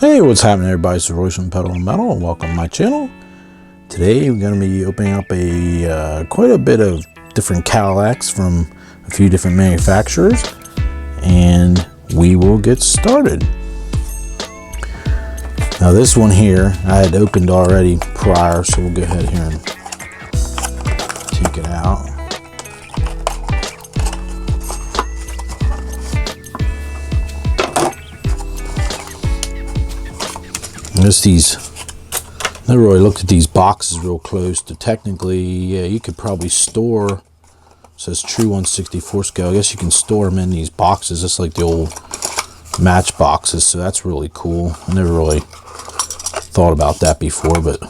Hey, what's happening everybody? It's Royce from Pedal and Metal and welcome to my channel. Today we're going to be opening up quite a bit of different Cadillacs from a few different manufacturers, and we will get started. Now this one here I had opened already prior, so we'll go ahead here and take it out. Never really looked at these boxes real close. To technically, yeah, you could probably store. It says true 1/64 scale. I guess you can store them in these boxes, just like the old match boxes. So that's really cool. I never really thought about that before, but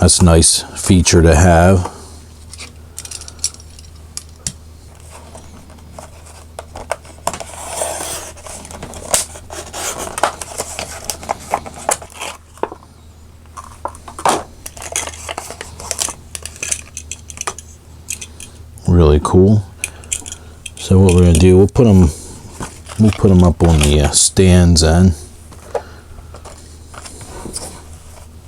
that's a nice feature to have. Really cool. So what we're going to do, we'll put them up on the stands. And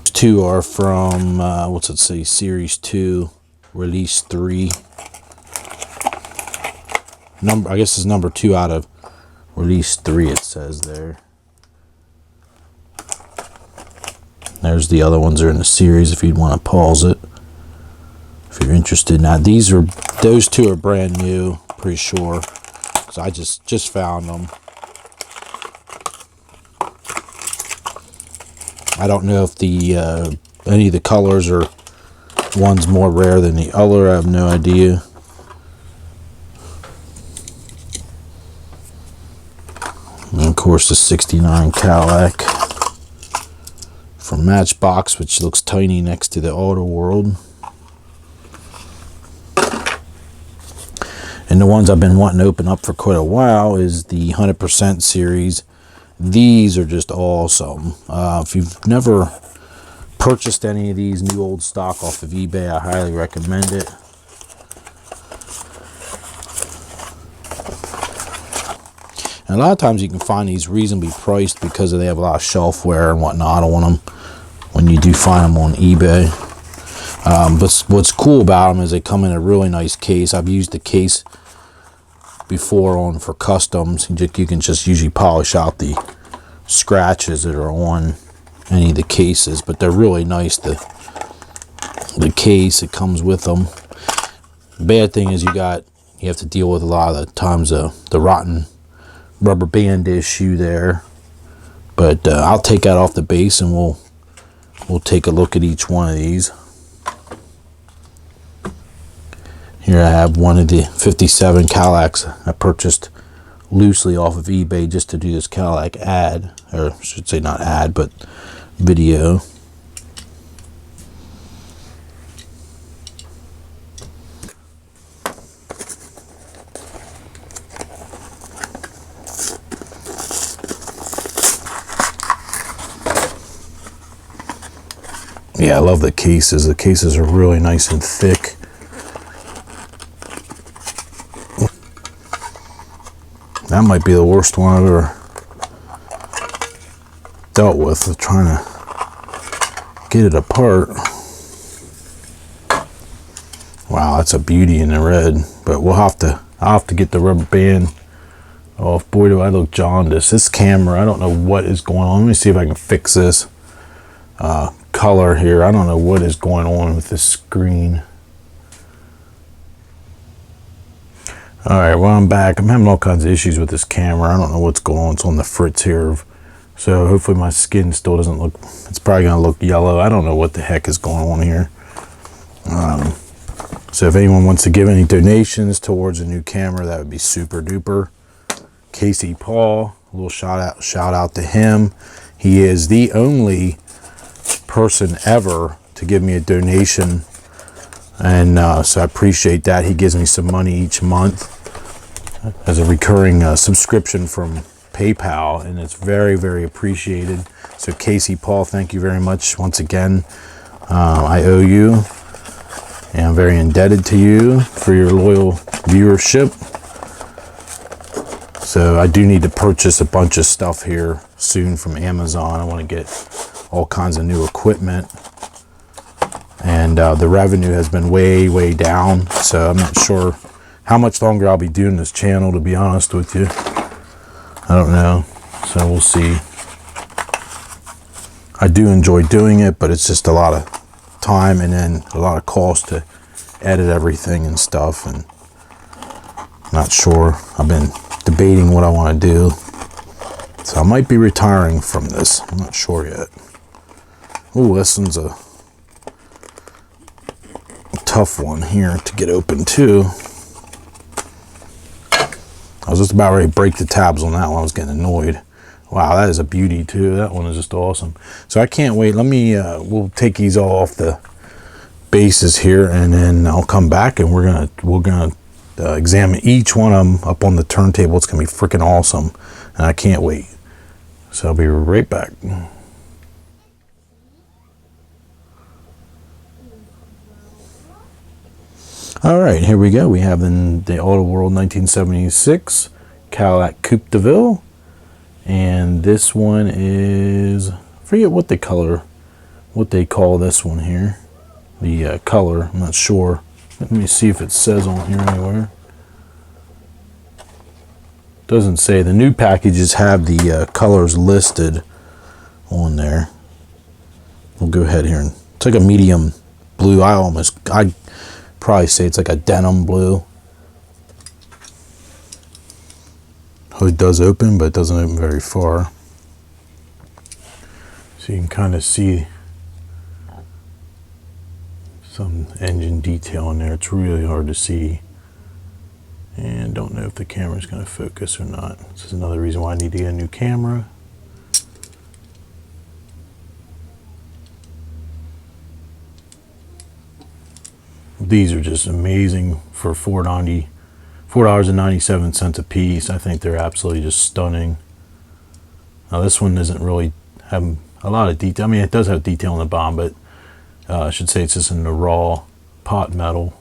two are from what's it say, series 2 release 3 number. I guess it's number 2 out of release 3, it says there. There's the other ones are in the series if you'd want to pause it if you're interested. Now those two are brand new, pretty sure, because I just found them. I don't know if the any of the colors are one's more rare than the other. I have no idea. And of course the '69 Cadillac from Matchbox, which looks tiny next to the Auto World. And the ones I've been wanting to open up for quite a while is the 100% series. These are just awesome. If you've never purchased any of these new old stock off of eBay, I highly recommend it. And a lot of times you can find these reasonably priced because they have a lot of shelf wear and whatnot on them when you do find them on eBay. But what's cool about them is they come in a really nice case. I've used the case before for customs. You can just usually polish out the scratches that are on any of the cases, but they're really nice. The case that comes with them. The bad thing is you have to deal with a lot of the times the rotten rubber band issue there. But I'll take that off the base and we'll take a look at each one of these. Here I have one of the 57 Cadillacs I purchased loosely off of eBay just to do this Cadillac ad, or I should say not ad, but video. Yeah, I love the cases. The cases are really nice and thick. That might be the worst one I've ever dealt with trying to get it apart. Wow, that's a beauty in the red. But I'll have to get the rubber band off. Boy, do I look jaundiced. This camera, I don't know what is going on. Let me see if I can fix this color here. I don't know what is going on with this screen. Alright, well, I'm back. I'm having all kinds of issues with this camera. I don't know what's going on. It's on the fritz here. So hopefully my skin still doesn't look, it's probably going to look yellow. I don't know what the heck is going on here. So if anyone wants to give any donations towards a new camera, that would be super duper. Casey Paul, a little shout out to him. He is the only person ever to give me a donation. And so I appreciate that. He gives me some money each month as a recurring subscription from PayPal, and it's very, very appreciated. So Casey Paul, thank you very much once again. I owe you, and I'm very indebted to you for your loyal viewership. So I do need to purchase a bunch of stuff here soon from Amazon. I want to get all kinds of new equipment, and the revenue has been way down, so I'm not sure how much longer I'll be doing this channel, to be honest with you. I don't know, so we'll see. I do enjoy doing it, but it's just a lot of time and then a lot of cost to edit everything and stuff, and I'm not sure. I've been debating what I want to do, so I might be retiring from this. I'm not sure yet. Oh, this one's a tough one here to get open too. I was just about ready to break the tabs on that one. I was getting annoyed. Wow, that is a beauty too. That one is just awesome. So I can't wait. Let me, we'll take these all off the bases here, and then I'll come back and we're gonna examine each one of them up on the turntable. It's gonna be freaking awesome, and I can't wait. So I'll be right back. All right, here we go. We have the Auto World 1976 Cadillac Coupe de Ville. And this one is, I forget what they call this one here. The color, I'm not sure. Let me see if it says on here anywhere. Doesn't say. The new packages have the colors listed on there. We'll go ahead here, and it's like a medium blue. I'd probably say it's like a denim blue. It does open, but it doesn't open very far. So you can kind of see some engine detail in there. It's really hard to see. And don't know if the camera's going to focus or not. This is another reason why I need to get a new camera. These are just amazing for $4.97 a piece. I think they're absolutely just stunning. Now this one doesn't really have a lot of detail. I mean, it does have detail on the bottom, but I should say it's just in the raw pot metal.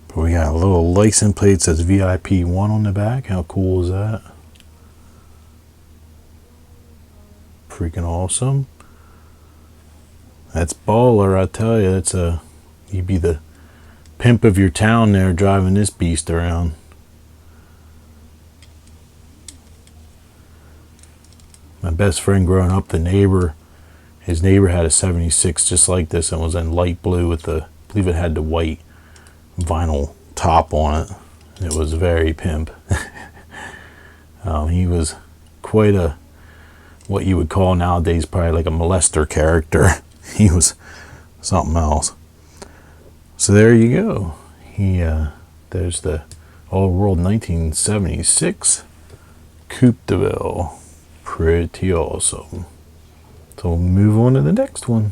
But we got a little license plate that says VIP 1 on the back. How cool is that? Freaking awesome. That's baller, I tell you. It's you'd be the pimp of your town there driving this beast around. My best friend growing up, his neighbor had a 76 just like this, and was in light blue with I believe it had the white vinyl top on it. It was very pimp. He was quite what you would call nowadays probably like a molester character. He was something else. So there you go. There's the All World 1976 Coupe de Ville. Pretty awesome. So we'll move on to the next one.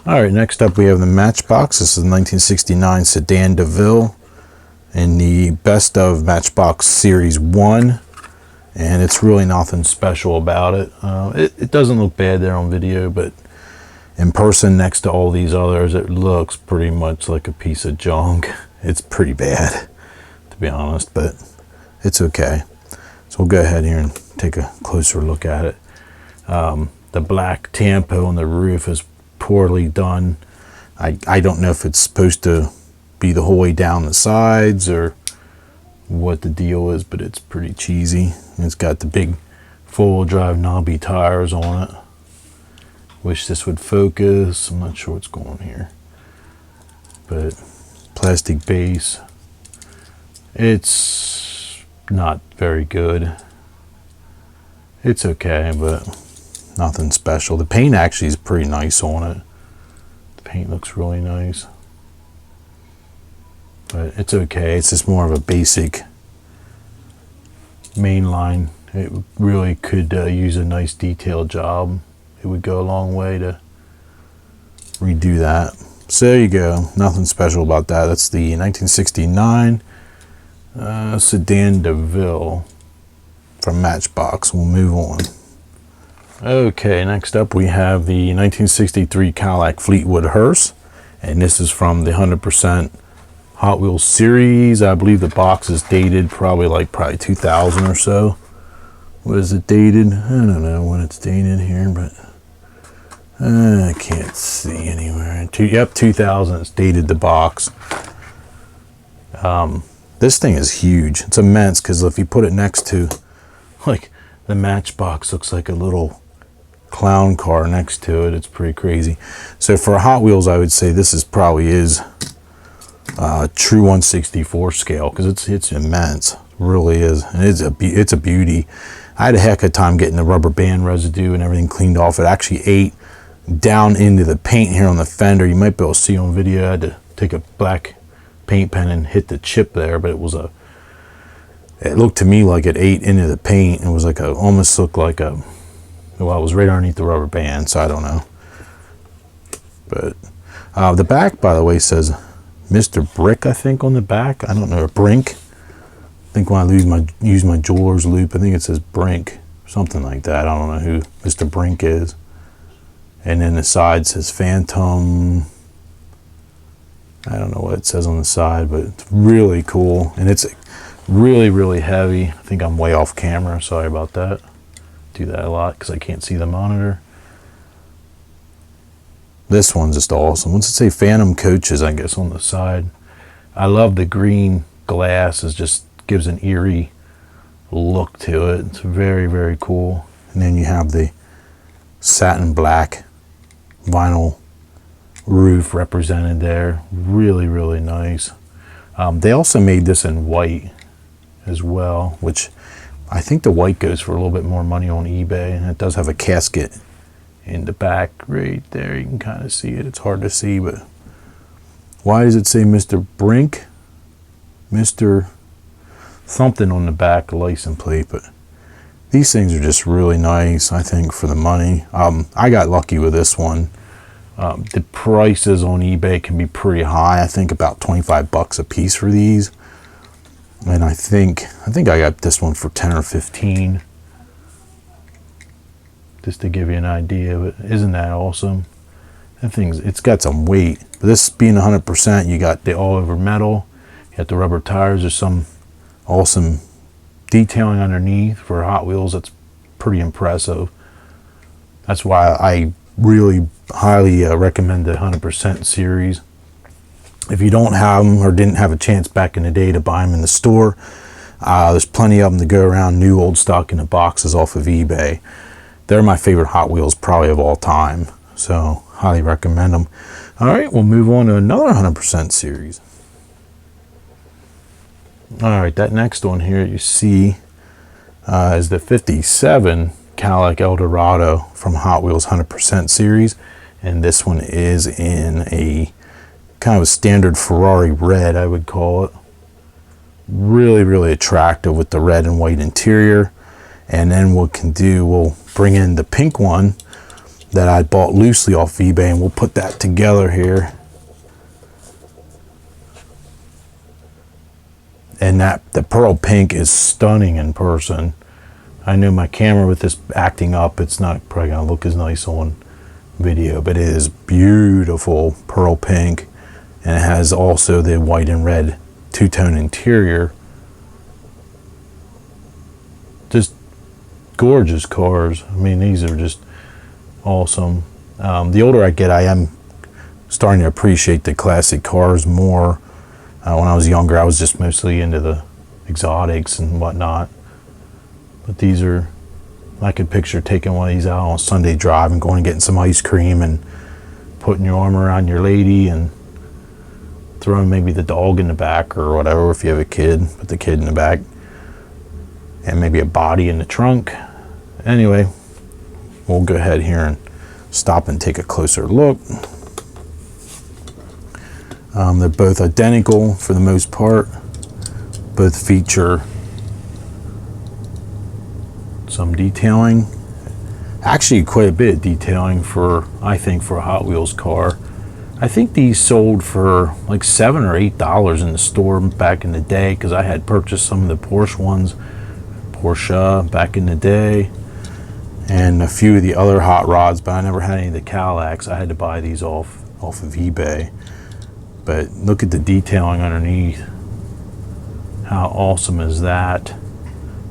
All right, next up we have the Matchbox. This is 1969 Sedan de Ville in the Best of Matchbox Series 1. And it's really nothing special about it. It doesn't look bad there on video, but in person next to all these others, it looks pretty much like a piece of junk. It's pretty bad, to be honest, but it's okay. So we'll go ahead here and take a closer look at it. The black tampo on the roof is poorly done. I don't know if it's supposed to be the whole way down the sides or what the deal is, but it's pretty cheesy. It's got the big four-wheel drive knobby tires on it. Wish this would focus. I'm not sure what's going on here, but plastic base. It's not very good. It's okay, but nothing special. The paint actually is pretty nice on it. The paint looks really nice, but it's okay. It's just more of a basic mainline. It really could use a nice detail job. It would go a long way to redo that. So there you go. Nothing special about that. That's the 1969 Sedan de Ville from Matchbox. We'll move on. Okay, next up we have the 1963 Cadillac Fleetwood Hearse, and this is from the 100% Hot Wheels series. I believe the box is dated probably 2000 or so. What is it dated? I don't know when it's dated here, but I can't see anywhere. Yep, 2000. It's dated, the box. This thing is huge. It's immense, because if you put it next to, like, the Matchbox looks like a little clown car next to it. It's pretty crazy. So for Hot Wheels, I would say this probably is true 1/64 scale, because it's immense. It really is. And it's a beauty. I had a heck of a time getting the rubber band residue and everything cleaned off. It actually ate down into the paint here on the fender. You might be able to see on video. I had to take a black paint pen and hit the chip there, but it looked to me like it ate into the paint. It was almost looked like well, it was right underneath the rubber band, so I don't know. But the back, by the way, says Mr. Brick, I think, on the back. I don't know, or Brink. I think when I use my jeweler's loop, I think it says Brink, something like that. I don't know who Mr. Brink is. And then the side says Phantom. I don't know what it says on the side, but it's really cool. And it's really, really heavy. I think I'm way off camera. Sorry about that. Do that a lot because I can't see the monitor. This one's just awesome. What's it say? Phantom Coaches, I guess, on the side. I love the green glass. It just gives an eerie look to it. It's very, very cool. And then you have the satin black vinyl roof represented there. Really, really nice. They also made this in white as well, which I think the white goes for a little bit more money on eBay. And it does have a casket in the back right there. You can kind of see it. It's hard to see, but why does it say Mr. Brink? Mr. something on the back license plate? But these things are just really nice, I think, for the money. I got lucky with this one. The prices on eBay can be pretty high. I think about 25 bucks a piece for these. And I think I got this one for 10 or 15. Just to give you an idea, but isn't that awesome? That thing's, it's got some weight. But this being 100%, you got the all over metal. You got the rubber tires. There's some awesome detailing underneath for Hot Wheels. That's pretty impressive. That's why I really highly recommend the 100% series. If you don't have them or didn't have a chance back in the day to buy them in the store, there's plenty of them to go around, new, old stock in the boxes off of eBay. They're my favorite Hot Wheels probably of all time, so highly recommend them. All right, we'll move on to another 100% series. All right, that next one here you see is the 57 Cadillac Eldorado from Hot Wheels 100% series, and this one is in a kind of a standard Ferrari red, I would call it. Really, really attractive with the red and white interior. And then we'll bring in the pink one that I bought loosely off eBay, and we'll put that together here. And the pearl pink is stunning in person. I know my camera with this acting up, it's not probably gonna look as nice on video, but it is beautiful pearl pink. And it has also the white and red two-tone interior. Just gorgeous cars. I mean, these are just awesome. The older I get, I am starting to appreciate the classic cars more. When I was younger, I was just mostly into the exotics and whatnot. But these are, I could picture taking one of these out on a Sunday drive and going and getting some ice cream and putting your arm around your lady and throwing maybe the dog in the back or whatever. If you have a kid, put the kid in the back, and maybe a body in the trunk. Anyway, we'll go ahead here and stop and take a closer look. They're both identical for the most part. Both feature some detailing. Actually, quite a bit of detailing for, I think, for a Hot Wheels car. I think these sold for like $7 or $8 in the store back in the day, because I had purchased some of the Porsche ones, Porsche back in the day, and a few of the other hot rods, but I never had any of the Cadillacs. I had to buy these off of eBay. But look at the detailing underneath. How awesome is that?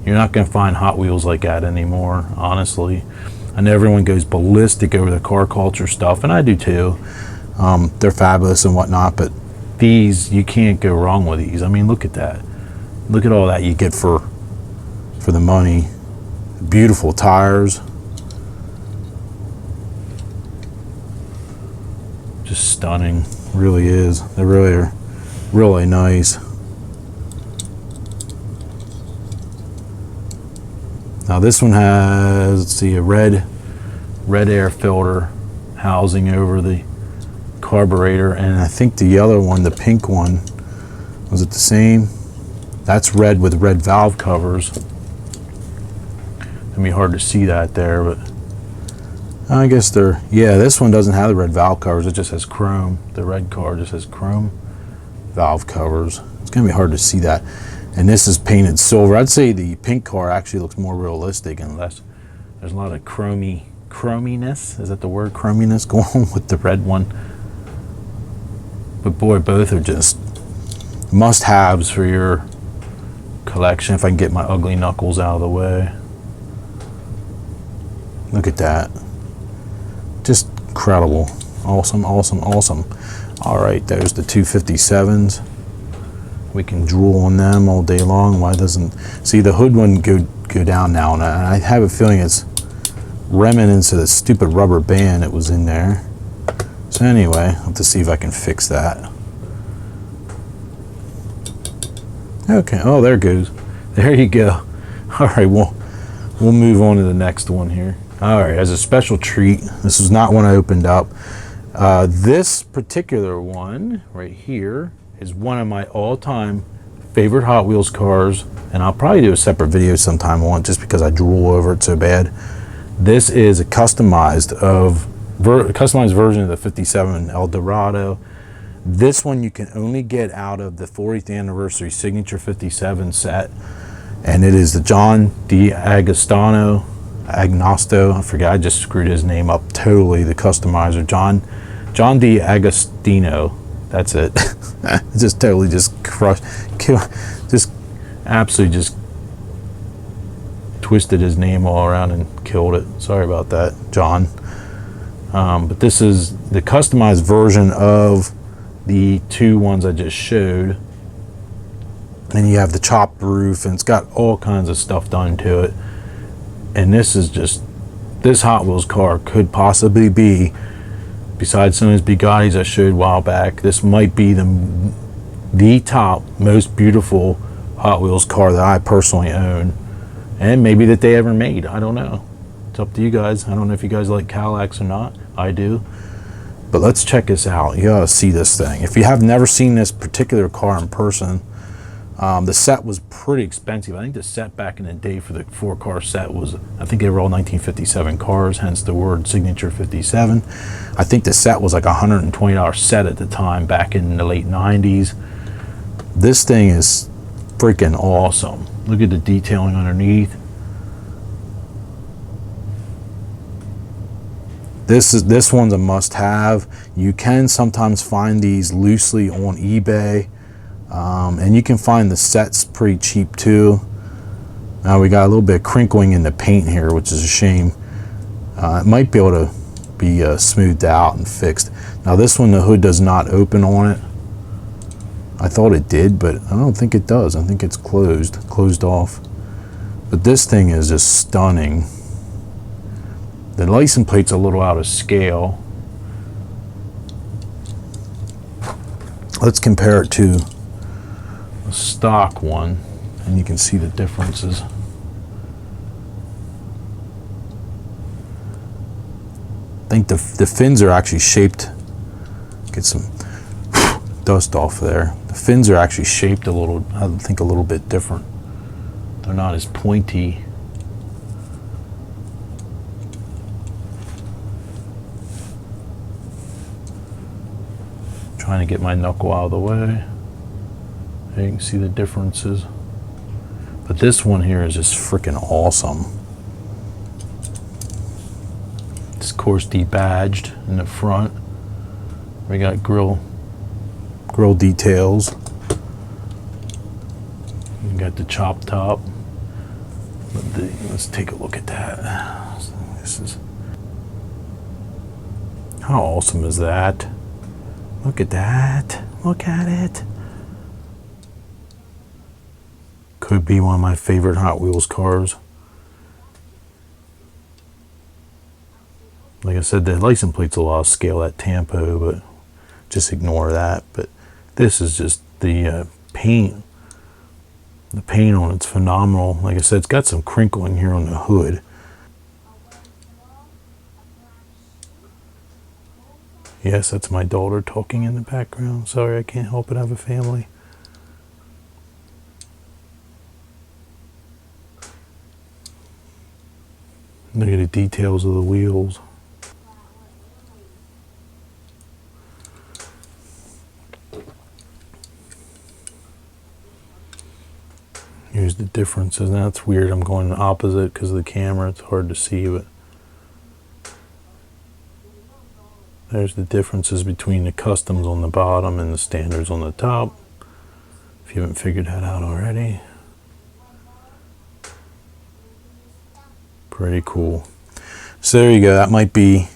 You're not going to find Hot Wheels like that anymore, honestly. I know everyone goes ballistic over the car culture stuff, and I do too. They're fabulous and whatnot, but these, you can't go wrong with these. I mean, look at that. Look at all that you get for the money. Beautiful tires. Just stunning. Really is. They really are really nice. Now this one has, let's see, a red air filter housing over the carburetor, and I think the other one, the pink one, was it the same? That's red with red valve covers. It'd be hard to see that there, but I guess they're, yeah, this one doesn't have the red valve covers, it just has chrome. The red car just has chrome valve covers. It's gonna be hard to see that. And this is painted silver. I'd say the pink car actually looks more realistic, unless there's a lot of chrominess. Is that the word, chrominess, going on with the red one? But boy, both are just must-haves for your collection. If I can get my ugly knuckles out of the way. Look at that. Just incredible. Awesome, awesome, awesome. All right, there's the 257s. We can drool on them all day long. Why doesn't, see, the hood wouldn't go down now, and I have a feeling it's remnants of the stupid rubber band that was in there. So anyway, I'll have to see if I can fix that. Okay, oh, there it goes. There you go. All right, we'll move on to the next one here. All right, as a special treat, this is not one I opened up. This particular one right here is one of my all-time favorite Hot Wheels cars, and I'll probably do a separate video sometime on it just because I drool over it so bad. This is a customized version of the 57 El Dorado. This one you can only get out of the 40th anniversary signature 57 set, and it is the John D'Agostino, I forget, I just screwed his name up totally, the customizer, John D'Agostino. That's it. Just totally just crushed, just absolutely just twisted his name all around and killed it. Sorry about that, John. But this is the customized version of the two ones I just showed. And you have the chopped roof, and it's got all kinds of stuff done to it. And this is just, this Hot Wheels car could possibly be, besides some of these Bugattis I showed a while back, this might be the top most beautiful Hot Wheels car that I personally own, and maybe that they ever made. I don't know. It's up to you guys. I don't know if you guys like Cadillacs or not. I do. But let's check this out. You gotta see this thing. If you have never seen this particular car in person, the set was pretty expensive. I think the set back in the day for the 4-car set was, I think they were all 1957 cars, hence the word signature 57. I think the set was like a $120 set at the time, back in the late 90s. This thing is freaking awesome. Look at the detailing underneath. This one's a must-have. You can sometimes find these loosely on eBay. And you can find the sets pretty cheap too. Now we got a little bit of crinkling in the paint here, which is a shame. It might be able to be smoothed out and fixed. Now this one, the hood does not open on it. I thought it did, but I don't think it does. I think it's closed off. But this thing is just stunning. The license plate's a little out of scale. Let's compare it to a stock one, and you can see the differences. I think the fins are actually shaped, get some dust off there. The fins are actually shaped a little, I think a little bit different. They're not as pointy. Trying to get my knuckle out of the way. You can see the differences. But this one here is just freaking awesome. It's of course debadged in the front. We got grill Grill details. You got the chop top. Let's take a look at that. This is, how awesome is that? Look at that. Look at it. Could be one of my favorite Hot Wheels cars. Like I said, the license plate's a lot of scale at Tampo, but just ignore that. But this is just the paint. The paint on it's phenomenal. Like I said, it's got some crinkling here on the hood. Yes, that's my daughter talking in the background. Sorry, I can't help it. I have a family. Look at the details of the wheels. Here's the differences. Now it's weird. I'm going the opposite because of the camera. It's hard to see, but there's the differences between the customs on the bottom and the standards on the top. If you haven't figured that out already. Pretty cool. So there you go. That might be,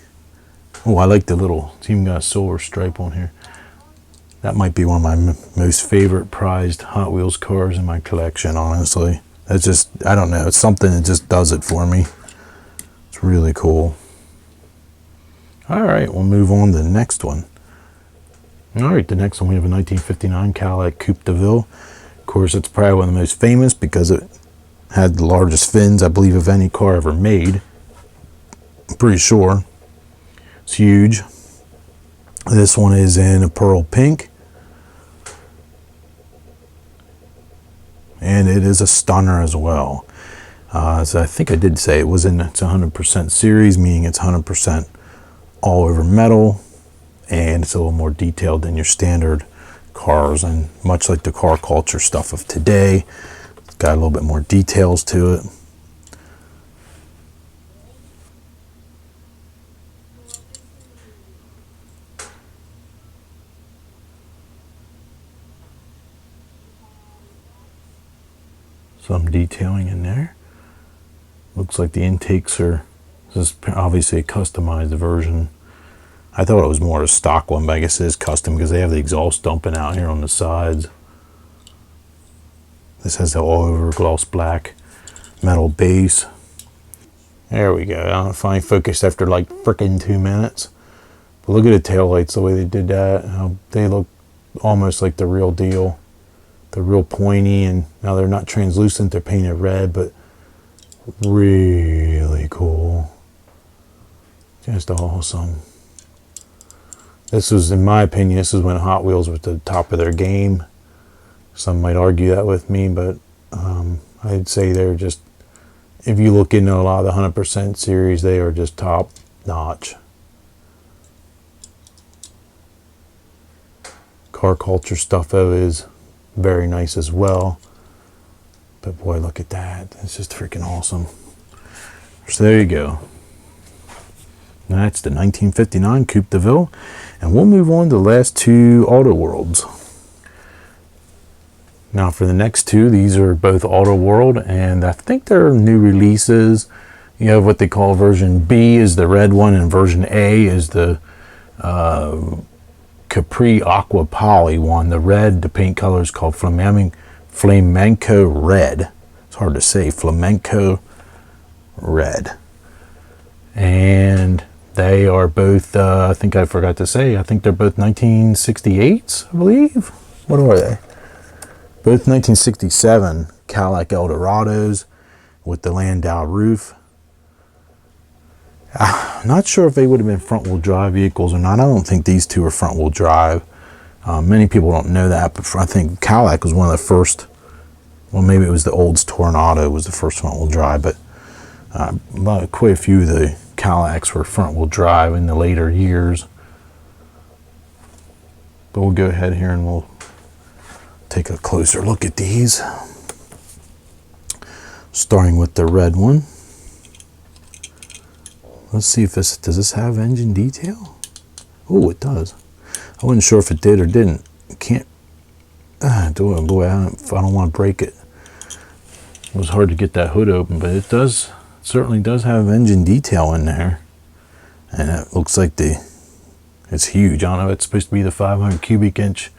oh, I like the little, it's even got a silver stripe on here. That might be one of my most favorite prized Hot Wheels cars in my collection, honestly. It's just, I don't know, it's something that just does it for me. It's really cool. All right, we'll move on to the next one. All right, the next one we have a 1959 Cadillac Coupe de Ville. Of course, it's probably one of the most famous because it had the largest fins, I believe, of any car ever made. I'm pretty sure. It's huge. This one is in a pearl pink. And it is a stunner as well. So I think I did say it was in its 100% series, meaning it's 100% all over metal. And it's a little more detailed than your standard cars. And much like the car culture stuff of today, it's got a little bit more details to it. Some detailing in there. Looks like the intakes are, this is obviously a customized version. I thought it was more a stock one, but I guess it is custom because they have the exhaust dumping out here on the sides. This has the all over gloss black metal base. There we go. I don't finally focused after like freaking 2 minutes. But look at the taillights, the way they did that. How they look almost like the real deal. They're real pointy, and now they're not translucent, they're painted red, but really cool. Just awesome. This was, in my opinion, this is when Hot Wheels was at the top of their game. Some might argue that with me, but I'd say they're just, if you look into a lot of the 100% series, they are just top notch. Car culture stuff though is very nice as well. But boy, look at that. It's just freaking awesome. So there you go. That's the 1959 Coupe de Ville. And we'll move on to the last two Auto Worlds. Now for the next two, these are both Auto World, and I think they're new releases. You have what they call version B is the red one, and version A is the Capri Aqua Poly one. The red, the paint color is called Flamenco Red. It's hard to say, Flamenco Red. And they are both, I think I forgot to say, I think they're both 1968s, I believe. What are they? Both 1967 Cadillac Eldorados with the Landau roof. I'm not sure if they would have been front-wheel drive vehicles or not. I don't think these two are front-wheel drive. Many people don't know that, but I think Cadillac was one of the first, well, maybe it was the Olds Tornado was the first front-wheel drive, but quite a few of the Cadillacs were front-wheel drive in the later years. But we'll go ahead here and we'll take a closer look at these. Starting with the red one. Let's see if this, does this have engine detail? Oh, it does. I wasn't sure if it did or didn't. can't do it. Boy, I don't want to break it. It was hard to get that hood open, but it does, certainly does have engine detail in there. And it looks like it's huge. I don't know, it's supposed to be the 500 cubic inch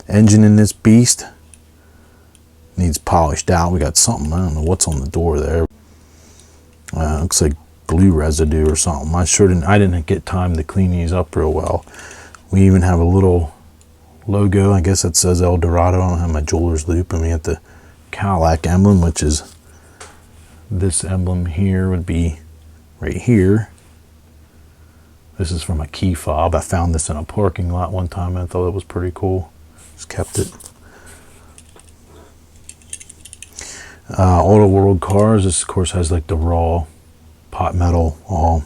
engine in this beast. Needs polished out. We got something, I don't know what's on the door there. Looks like glue residue or something. I didn't get time to clean these up real well. We even have a little logo, I guess it says El Dorado. I don't have my jeweler's loop, and we have the Cadillac emblem, which is this emblem here would be right here. This is from a key fob. I found this in a parking lot one time and I thought it was pretty cool. Just kept it. Auto World cars, this of course has like the raw pot metal all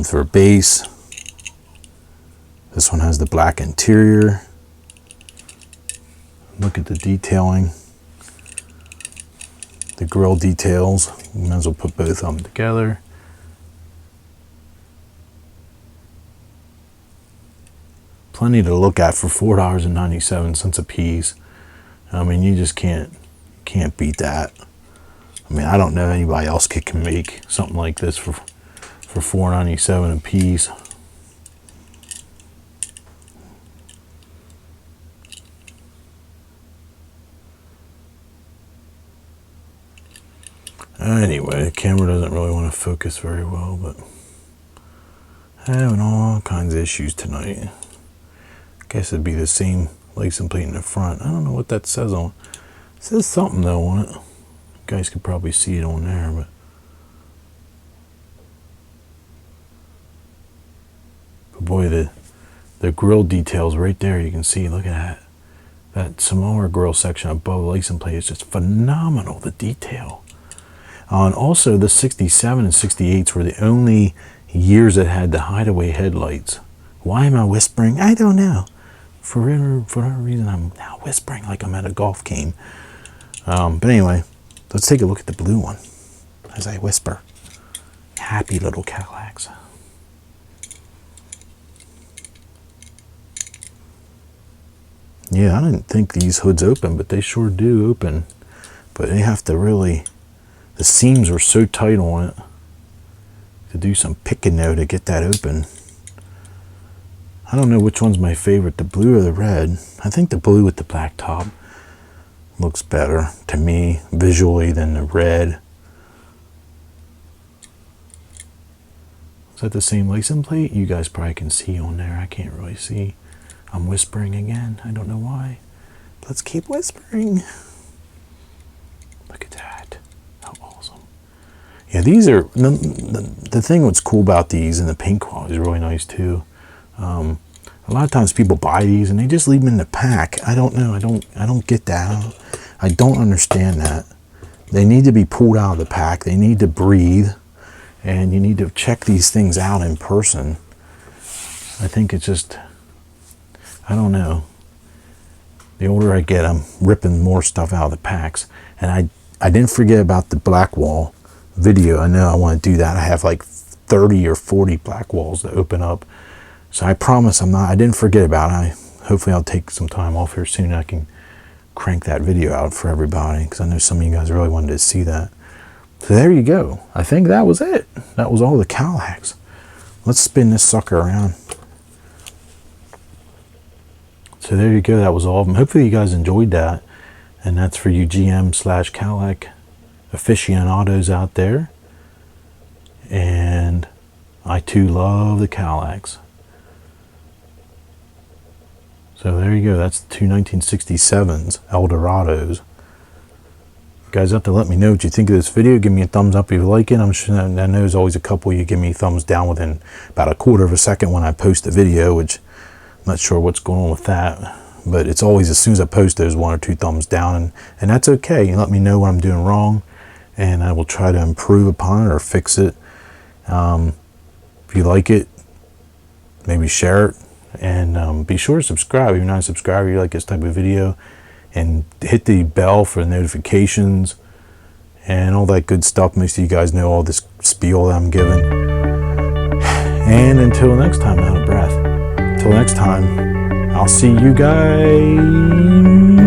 for a base. This one has the black interior. Look at the detailing. The grille details. We might as well put both of them together. Plenty to look at for $4.97 a piece. I mean, you just can't beat that. I mean, I don't know anybody else can make something like this for $4.97 a piece. Anyway, the camera doesn't really want to focus very well, but having all kinds of issues tonight. Guess it'd be the same license plate in the front. I don't know what that says on. It says something though on it. You guys could probably see it on there, but boy, the grill details right there. You can see. Look at that. That smaller grill section above the license plate is just phenomenal. The detail. And also the 67 and 68s were the only years that had the hideaway headlights. Why am I whispering? I don't know. For whatever reason, I'm now whispering like I'm at a golf game. But anyway, let's take a look at the blue one as I whisper. Happy little Cadillacs. Yeah, I didn't think these hoods open, but they sure do open. But they have to really, the seams are so tight on it to do some picking though to get that open. I don't know which one's my favorite, the blue or the red. I think the blue with the black top looks better to me visually than the red. Is that the same license plate? You guys probably can see on there. I can't really see. I'm whispering again. I don't know why. Let's keep whispering. Look at that. How awesome. Yeah, these are, the thing what's cool about these, and the paint quality is really nice too. A lot of times people buy these and they just leave them in the pack. I don't know. I don't get that. I don't understand that. They need to be pulled out of the pack. They need to breathe, and you need to check these things out in person. I think it's just, I don't know. The older I get, I'm ripping more stuff out of the packs. And I didn't forget about the black wall video. I know I want to do that. I have like 30 or 40 black walls to open up. So I promise I didn't forget about it. Hopefully I'll take some time off here soon. I can crank that video out for everybody, because I know some of you guys really wanted to see that. So there you go. I think that was it. That was all the Cadillacs. Let's spin this sucker around. So there you go. That was all of them. Hopefully you guys enjoyed that. And that's for you GM/Cadillac aficionados out there. And I too love the Cadillacs. So there you go. That's the two 1967s, El Dorados. You guys have to let me know what you think of this video. Give me a thumbs up if you like it. I'm sure I know there's always a couple you give me thumbs down within about a quarter of a second when I post a video, which I'm not sure what's going on with that. But it's always, as soon as I post, there's 1 or 2 thumbs down, and that's okay. You let me know what I'm doing wrong, and I will try to improve upon it or fix it. If you like it, maybe share it. And be sure to subscribe if you're not a subscriber, you like this type of video, and hit the bell for notifications and all that good stuff. Most of you guys know all this spiel that I'm giving. And until next time, I'm out of breath. Until next time, I'll see you guys